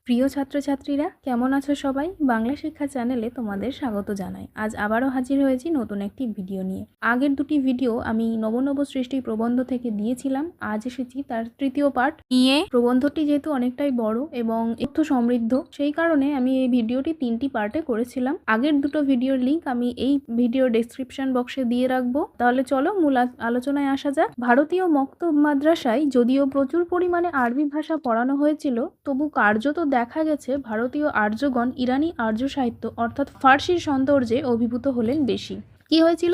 প্রিয় ছাত্রছাত্রীরা কেমন আছো সবাই? বাংলা শিক্ষা চ্যানেলে তোমাদের স্বাগত জানাই। আজ আবারও হাজির হয়েছি নতুন একটি ভিডিও নিয়ে। আগের দুটি ভিডিও আমি নব নব সৃষ্টি প্রবন্ধ থেকে দিয়েছিলাম। আজ এসেছি তার তৃতীয় পার্ট নিয়ে। প্রবন্ধটি যেহেতু অনেকটাই বড় এবং তথ্য সমৃদ্ধ, সেই কারণে আমি এই ভিডিওটি 3টি পার্টে করেছিলাম। আগের দুটো ভিডিওর লিঙ্ক আমি এই ভিডিও ডেসক্রিপশন বক্সে দিয়ে রাখবো। তাহলে চলো মূল আলোচনায় আসা যাক। ভারতীয় মক্তব মাদ্রাসায় যদিও প্রচুর পরিমাণে আরবি ভাষা পড়ানো হয়েছিল, তবু কার্যত দেখা গেছে ভারতীয় আর্যগণ ইরানি আর্য সাহিত্য অর্থাৎ ফার্সির সৌন্দর্যে অভিভূত হলেন বেশি। কি হয়েছিল?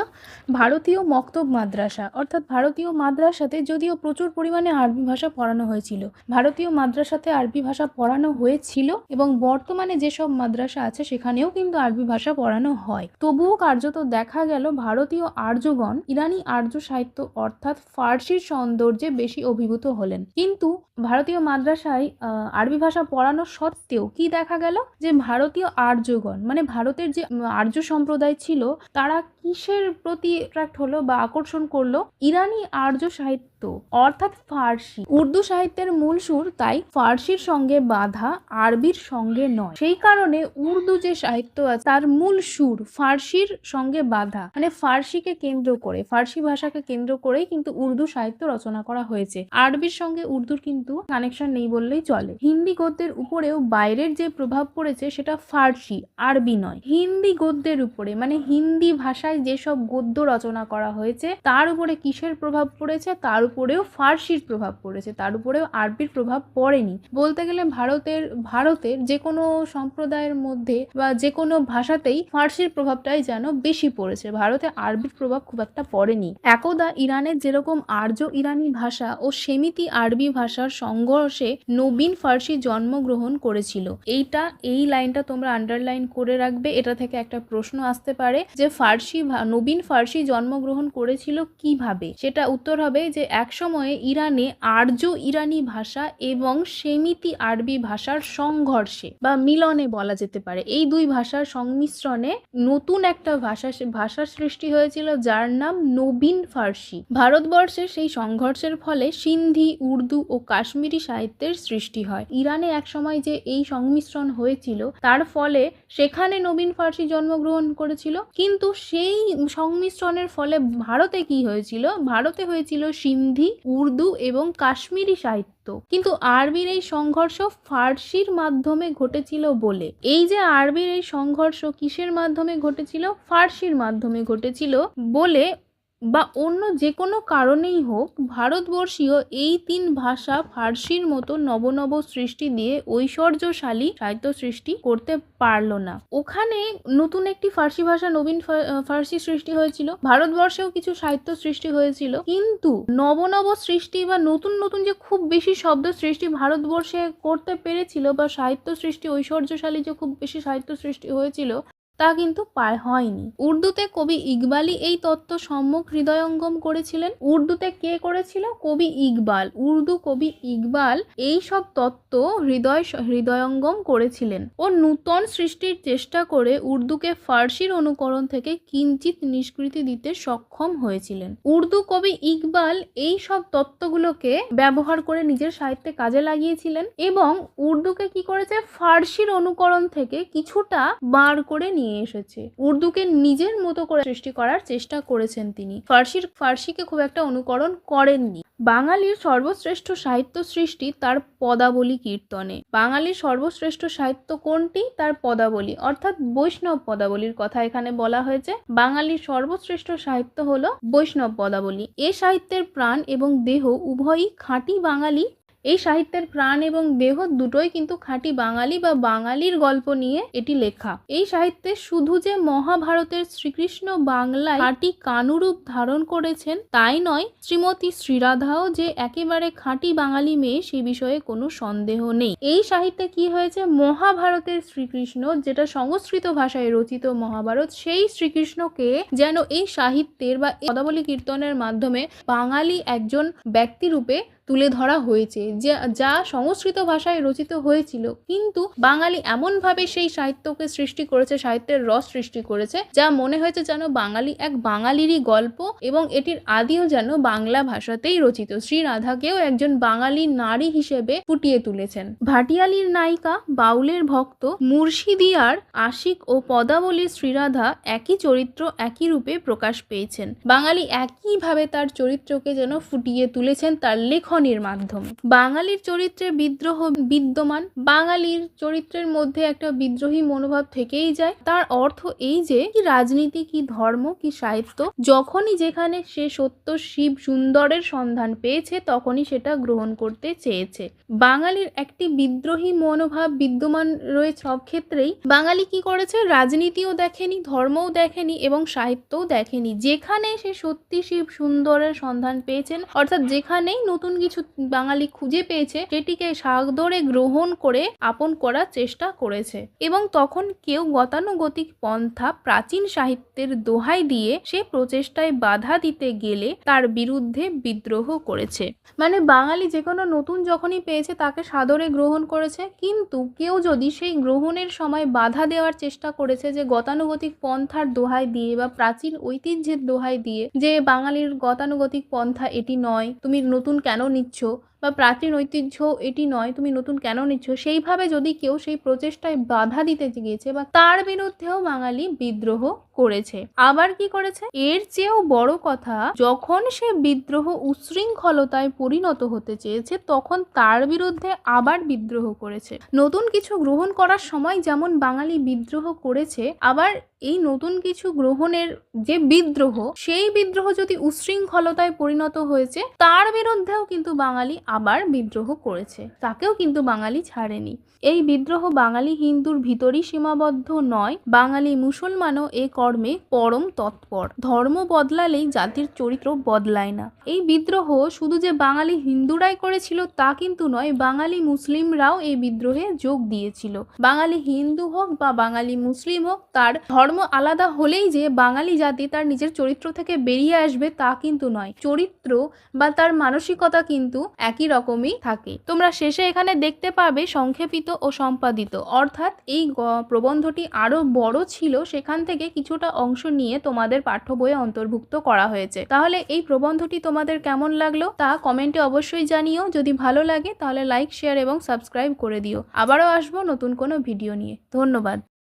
ভারতীয় মক্তব মাদ্রাসা অর্থাৎ ভারতীয় মাদ্রাসাতে যদিও প্রচুর পরিমাণে আরবি ভাষা পড়ানো হয়েছিল, ভারতীয় মাদ্রাসাতে আরবি ভাষা পড়ানো হয়েছিল এবং বর্তমানে যেসব মাদ্রাসা আছে সেখানেও কিন্তু আরবি ভাষা পড়ানো হয়, তবুও কার্যত দেখা গেল ভারতীয় আর্যগণ ইরানি আর্য সাহিত্য অর্থাৎ ফার্সির সৌন্দর্যে বেশি অভিভূত হলেন। কিন্তু ভারতীয় মাদ্রাসায় আরবি ভাষা পড়ানো সত্ত্বেও কি দেখা গেল যে ভারতীয় আর্যগণ মানে ভারতের যে আর্য সম্প্রদায় ছিল তারা কিসের প্রতি অ্যাট্রাক্ট হলো বা আকর্ষণ করলো? ইরানি আর্য সাহিত্য অর্থাৎ ফার্সি। উর্দু সাহিত্যের মূল সুর তাই ফার্সির সঙ্গে বাঁধা, আরবির সঙ্গে নয়। সেই কারণে উর্দু যে সাহিত্য আছে তার মূল সুর ফার্সির সঙ্গে বাঁধা, মানে ফার্সিকে কেন্দ্র করে, ফার্সি ভাষাকে কেন্দ্র করেই কিন্তু উর্দু সাহিত্য রচনা করা হয়েছে। আরবির সঙ্গে উর্দুর কিন্তু কানেকশন নেই বললেই চলে। হিন্দি গদ্যের উপরেও বাইরের যে প্রভাব পড়েছে সেটা ফার্সি, আরবি নয়। হিন্দি গদ্যের উপরে মানে হিন্দি ভাষায় যেসব গদ্য রচনা করা হয়েছে তার উপরে কিসের প্রভাব পড়েছে? তার উপরেও ফার্সির প্রভাব পড়েছে, তার উপরেও আরবির প্রভাব পড়েনি। বলতে গেলে ভারতের যে কোনো সম্প্রদায়ের মধ্যে বা যে কোনো ভাষাতেই ফার্সির প্রভাবটাই যেন বেশি পড়েছে, ভারতে আরবির প্রভাব খুব একটা পড়েনি। একদা ইরানের যেরকম আর্য ইরানি ভাষা ও সেমিতি আরবি ভাষার সংঘর্ষে নবীন ফার্সি জন্মগ্রহণ করেছিল। এই লাইনটা তোমরা আন্ডারলাইন করে রাখবে। এটা থেকে একটা প্রশ্ন আসতে পারে যে নবীন ফার্সি জন্মগ্রহণ করেছিল কিভাবে? সেটা উত্তর হবে যে একসময়ে ইরানে আর্য ইরানি ভাষা এবং সেমিতি আরবি ভাষার সংঘর্ষে বা মিলনে বলা যেতে পারে, এই দুই ভাষার সংমিশ্রণে নতুন একটা ভাষার সৃষ্টি হয়েছিল যার নাম নবীন ফার্সি। ভারতবর্ষে সেই সংঘর্ষের ফলে সিন্ধি, উর্দু ও কাশ্মীরি সাহিত্যের সৃষ্টি হয়। ইরানে একসময় যে এই সংমিশ্রণ হয়েছিল তার ফলে সেখানে নবীন ফার্সি জন্মগ্রহণ করেছিল, কিন্তু সেই সংমিশ্রণের ফলে ভারতে কি হয়েছিল? ভারতে হয়েছিল সিন্ধি, উর্দু এবং কাশ্মীরি সাহিত্য। কিন্তু আরবির এই সংঘর্ষ ফার্সির মাধ্যমে ঘটেছিল বলে, এই যে আরবির এই সংঘর্ষ কিসের মাধ্যমে ঘটেছিল? ফার্সির মাধ্যমে ঘটেছিল বলে বা অন্য যে কোনো কারণেই হোক, ভারতবর্ষীয় এই 3 ভাষা ফার্সির মতো নবনব সৃষ্টি দিয়ে ঐশ্বর্যশালী সাহিত্য সৃষ্টি করতে পারলো না। ওখানে নতুন একটি ফার্সি ভাষা নবীন ফার্সি সৃষ্টি হয়েছিল, ভারতবর্ষেও কিছু সাহিত্য সৃষ্টি হয়েছিল, কিন্তু নবনব সৃষ্টি বা নতুন নতুন যে খুব বেশি শব্দ সৃষ্টি ভারতবর্ষে করতে পেরেছিল বা সাহিত্য সৃষ্টি ঐশ্বর্যশালী যে খুব বেশি সাহিত্য সৃষ্টি হয়েছিল তা কিন্তু হয়নি। উর্দুতে কবি ইকবালই এই তত্ত্ব সম্যক হৃদয়ঙ্গম করেছিলেন। উর্দুতে কে করেছিল? কবি ইকবাল। উর্দু কবি ইকবাল এই সব তত্ত্ব হৃদয়ঙ্গম করেছিলেন ও নূতন সৃষ্টির চেষ্টা করে উর্দুকে ফার্সির অনুকরণ থেকে কিঞ্চিত নিষ্কৃতি দিতে সক্ষম হয়েছিলেন। উর্দু কবি ইকবাল এই সব তত্ত্বগুলোকে ব্যবহার করে নিজের সাহিত্যে কাজে লাগিয়েছিলেন এবং উর্দুকে কি করেছে? ফার্সির অনুকরণ থেকে কিছুটা বার করে নিয়ে এসেছে, উর্দুকে নিজের মতো করে সৃষ্টি করার চেষ্টা করেছেন তিনি। ফার্সিকে খুব একটা অনুকরণ করেননি। বাঙালির সর্বশ্রেষ্ঠ সাহিত্য সৃষ্টি তার পদাবলী কীর্তনে। বাঙালির সর্বশ্রেষ্ঠ সাহিত্য কোনটি? তার পদাবলী, অর্থাৎ বৈষ্ণব পদাবলীর কথা এখানে বলা হয়েছে। বাঙালির সর্বশ্রেষ্ঠ সাহিত্য হলো বৈষ্ণব পদাবলী। এ সাহিত্যের প্রাণ এবং দেহ উভয়ই খাঁটি বাঙালি। এই সাহিত্যের প্রাণ এবং দেহ দুটোই কিন্তু খাঁটি বাঙালি বা বাঙালির গল্প নিয়ে এটি লেখা। এই সাহিত্যে শুধু যে মহাভারতের শ্রীকৃষ্ণ বাংলায় খাঁটি কানুরূপ ধারণ করেছেন তাই নয়, শ্রীমতী শ্রীরাধাও যে একেবারে খাঁটি বাঙালি মেয়ে সে বিষয়ে কোনো সন্দেহ নেই। এই সাহিত্যে কি হয়েছে? মহাভারতের শ্রীকৃষ্ণ, যেটা সংস্কৃত ভাষায় রচিত মহাভারত, সেই শ্রীকৃষ্ণকে যেন এই সাহিত্যের বা পদাবলী কীর্তনের মাধ্যমে বাঙালি একজন ব্যক্তিরূপে তুলে ধরা হয়েছে, যা সংস্কৃত ভাষায় রচিত হয়েছিল, কিন্তু বাঙালি এমনভাবে সেই সাহিত্যকে সৃষ্টি করেছে, সাহিত্যের রস সৃষ্টি করেছে, যা মনে হয়েছে যেন বাঙালি এক বাঙালিরই গল্প এবং এটির আদিও যেন বাংলা ভাষাতেই রচিত। শ্রীরাধাকেও একজন বাঙালি নারী হিসেবে ফুটিয়ে তুলেছেন। ভাটিয়ালির নায়িকা, বাউলের ভক্ত, মুর্শিদিয়ার আশিক ও পদাবলীর শ্রীরাধা একই চরিত্র একই রূপে প্রকাশ পেয়েছেন। বাঙালি একইভাবে তার চরিত্রকে যেন ফুটিয়ে তুলেছেন তার লেখনীর মাধ্যমে। বাঙালির চরিত্রে বিদ্রোহ বিদ্যমান, বাঙালির চরিত্রের মধ্যে একটা বিদ্রোহী মনোভাব থেকেই যায়। তার অর্থ এই যে কি রাজনীতি, কি ধর্ম, কি সাহিত্য, যখনই যেখানে সে সত্য শিব সুন্দরের সন্ধান পেয়েছে তখনই সেটা গ্রহণ করতে চেয়েছে। বাঙালির একটি বিদ্রোহী মনোভাব বিদ্যমান রয়েছে সব ক্ষেত্রেই। বাঙালি কি করেছে, রাজনীতিও দেখেনি, ধর্মও দেখেনি এবং সাহিত্যও দেখেনি। যেখানে সে সত্যি শিব সুন্দরের সন্ধান পেয়েছেন, অর্থাৎ যেখানেই নতুন কিছু বাঙালি খুঁজে পেয়েছে সেটিকে সাদরে গ্রহণ করে আপন করার চেষ্টা করেছে এবং তখন কেউ গতানুগতিক পন্থা প্রাচীন সাহিত্যের দোহাই দিয়ে সে প্রচেষ্টায় বাধা দিতে গেলে তার বিরুদ্ধে বিদ্রোহ করেছে। মানে বাঙালি যে কোনো নতুন যখনই পেয়েছে তাকে সাদরে গ্রহণ করেছে, কিন্তু কেউ যদি সেই গ্রহণের সময় বাধা দেওয়ার চেষ্টা করেছে যে গতানুগতিক পন্থার দোহাই দিয়ে বা প্রাচীন ঐতিহ্যের দোহাই দিয়ে, যে বাঙালির গতানুগতিক পন্থা এটি নয়, তুমি নতুন কেন নিচ্ছ, বা প্রাচীন ঐতিহ্য এটি নয়, তুমি নতুন কেন নিচ্ছ, সেইভাবে যদি কেউ সেই প্রচেষ্টায় বাধা দিতে গিয়েছে বা তার বিরুদ্ধেও বাঙালি বিদ্রোহ করেছে। আবার কি করেছে, এর চেয়েও বড় কথা, যখন সে বিদ্রোহ উচ্ছৃঙ্খলতায় পরিণত হতে চেয়েছে তখন তার বিরুদ্ধে আবার বিদ্রোহ করেছে। নতুন কিছু গ্রহণ করার সময় যেমন বাঙালি বিদ্রোহ করেছে, আবার এই নতুন কিছু গ্রহণের যে বিদ্রোহ, সেই বিদ্রোহ যদি উচ্ছৃঙ্খলতায় পরিণত হয়েছে তার বিরুদ্ধেও কিন্তু বাঙালি আবার বিদ্রোহ করেছে, তাকেও কিন্তু বাঙালি ছাড়েনি। এই বিদ্রোহ বাঙালি হিন্দুর ভিতরই সীমাবদ্ধ নয়, বাঙালি মুসলমানও এ কর্মে পরম তৎপর। ধর্ম বদলালেই জাতির চরিত্র বদলায় না। এই বিদ্রোহ শুধু যে বাঙালি হিন্দুরাই করেছিল তা কিন্তু নয়, বাঙালি মুসলিমরাও এই বিদ্রোহে যোগ দিয়েছিল। বাঙালি হিন্দু হোক বা বাঙালি মুসলিম হোক, তার ধর্ম আলাদা হলেই যে বাঙালি জাতি তার নিজের চরিত্র থেকে বেরিয়ে আসবে তা কিন্তু নয়। চরিত্র বা তার মানসিকতা কিন্তু একই রকমই থাকে। তোমরা শেষে এখানে দেখতে পাবে সংক্ষেপিত ও সম্পাদিত, অর্থাৎ এই প্রবন্ধটি আরো বড় ছিল, সেখান থেকে কিছুটা অংশ নিয়ে তোমাদের পাঠ্য বইয়ে অন্তর্ভুক্ত করা হয়েছে। তাহলে এই প্রবন্ধটি তোমাদের কেমন লাগলো তা কমেন্টে অবশ্যই জানিও। যদি ভালো লাগে তাহলে লাইক, শেয়ার এবং সাবস্ক্রাইব করে দিও। আবারও আসবো নতুন কোনো ভিডিও নিয়ে। ধন্যবাদ।